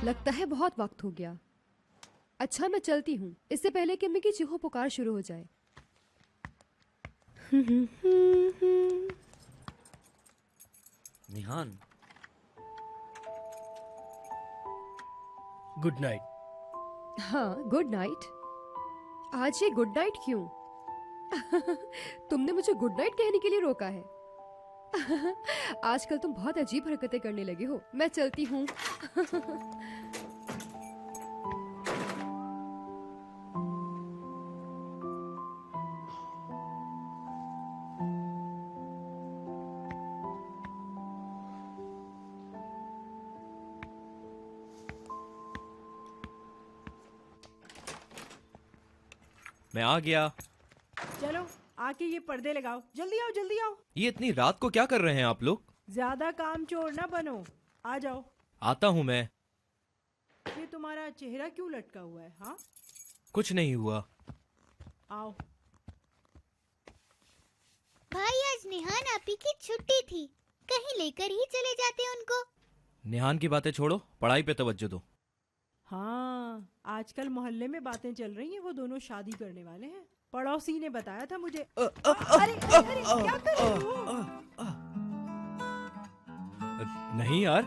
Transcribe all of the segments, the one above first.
लगता है बहुत वक्त हो गया। अच्छा मैं चलती हूँ, इससे पहले कि अम्मी की चीखों पुकार शुरू हो जाए। निहान, गुड नाइट। हाँ गुड नाइट। आज ये गुड नाइट क्यों? तुमने मुझे गुड नाइट कहने के लिए रोका है। आजकल तुम बहुत अजीब हरकतें करने लगे हो। मैं चलती हूँ। मैं आ गया। चलो आके ये पर्दे लगाओ, जल्दी आओ जल्दी आओ। ये इतनी रात को क्या कर रहे हैं आप लोग? ज्यादा काम चोर ना बनो, आ जाओ। आता हूँ मैं। ये तुम्हारा चेहरा क्यों लटका हुआ है? हाँ कुछ नहीं हुआ। आओ। भाई आज निहान आपी की छुट्टी थी, कहीं लेकर ही चले जाते उनको। निहान की बातें छोड़ो, पढ़ाई पे तवज्जो दो। हाँ आजकल मोहल्ले में बातें चल रही हैं, वो दोनों शादी करने वाले हैं। पड़ोसी ने बताया था मुझे। अरे क्या कर रहे हो? नहीं यार,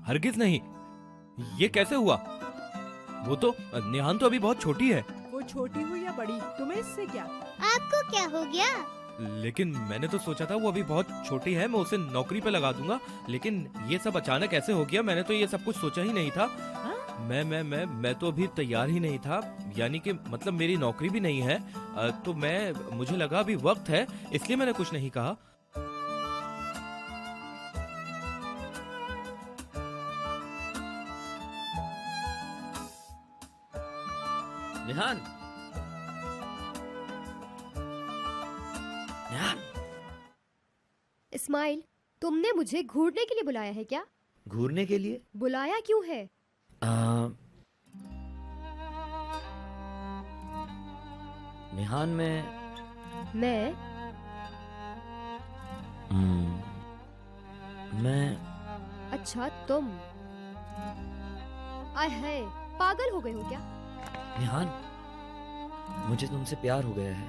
हरगिज नहीं। ये कैसे हुआ? वो तो निहान तो अभी बहुत छोटी है। वो छोटी हुई या बड़ी, तुम्हें इससे क्या? आपको क्या हो गया? लेकिन मैंने तो सोचा था वो अभी बहुत छोटी है, मैं उसे नौकरी पे लगा दूंगा। लेकिन ये सब अचानक ऐसे हो गया, मैंने तो ये सब कुछ सोचा ही नहीं था। हाँ? मैं तो अभी तैयार ही नहीं था। यानी कि मतलब मेरी नौकरी भी नहीं है। तो मुझे लगा अभी वक्त है, इसलिए मैंने कुछ नहीं कहा। निहान, निहान। इस्माइल, तुमने मुझे घूरने के लिए बुलाया है क्या? घूरने के लिए? बुलाया क्यों है? निहान, मैं अच्छा तुम। आय है, पागल हो गए हो क्या? निहान, मुझे तुमसे प्यार हो गया है।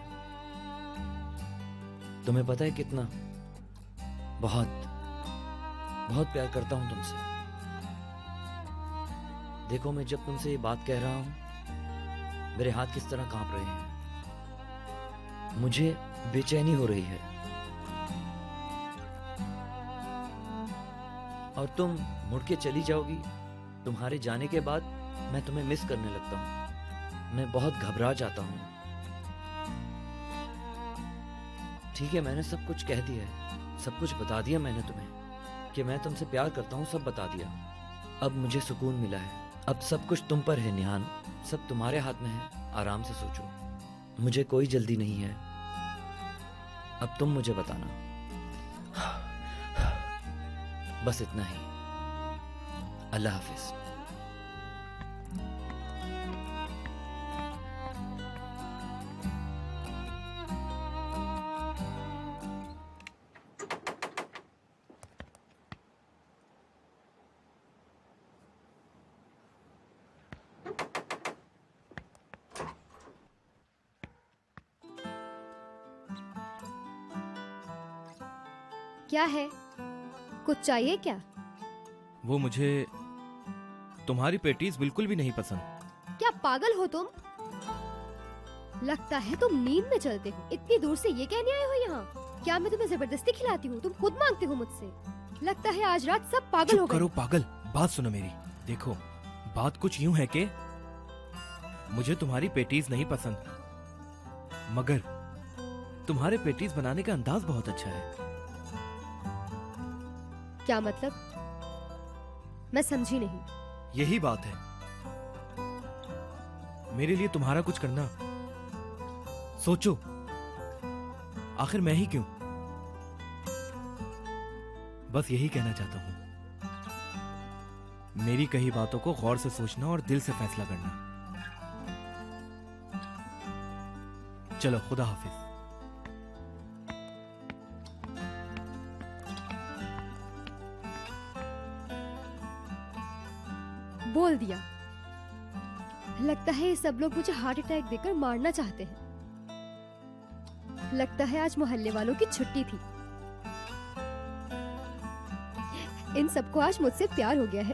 तुम्हें पता है कितना? बहुत बहुत प्यार करता हूं तुमसे। देखो, मैं जब तुमसे ये बात कह रहा हूं, मेरे हाथ किस तरह कांप रहे हैं। मुझे बेचैनी हो रही है। और तुम मुड़ के चली जाओगी। तुम्हारे जाने के बाद मैं तुम्हें मिस करने लगता हूं। मैं बहुत घबरा जाता हूं। ठीक है, मैंने सब कुछ कह दिया है, सब कुछ बता दिया मैंने तुम्हें कि मैं तुमसे प्यार करता हूं, सब बता दिया। अब मुझे सुकून मिला है। अब सब कुछ तुम पर है निहान, सब तुम्हारे हाथ में है। आराम से सोचो, मुझे कोई जल्दी नहीं है। अब तुम मुझे बताना, बस इतना ही। अल्लाह हाफिज। क्या है? कुछ चाहिए क्या? वो मुझे तुम्हारी पेटीज बिल्कुल भी नहीं पसंद। क्या पागल हो तुम? लगता है तुम नींद में चलते हो। इतनी दूर से ये कहने आए हो यहाँ? क्या मैं तुम्हें जबरदस्ती खिलाती हूँ? तुम खुद मांगते हो मुझसे। लगता है आज रात सब पागल हो चुप गए। करो पागल, बात सुनो मेरी। देखो, बात कुछ यूं है कि मुझे तुम्हारी पेटीज नहीं पसंद, मगर तुम्हारे पेटीज बनाने का अंदाज बहुत अच्छा है। क्या मतलब? मैं समझी नहीं। यही बात है, मेरे लिए तुम्हारा कुछ करना। सोचो, आखिर मैं ही क्यों? बस यही कहना चाहता हूं। मेरी कही बातों को गौर से सोचना और दिल से फैसला करना। चलो, खुदा हाफिज। बोल दिया। लगता है ये सब लोग मुझे हार्ट अटैक देकर मारना चाहते हैं। लगता है आज मोहल्ले वालों की छुट्टी थी। इन सबको आज मुझसे प्यार हो गया है।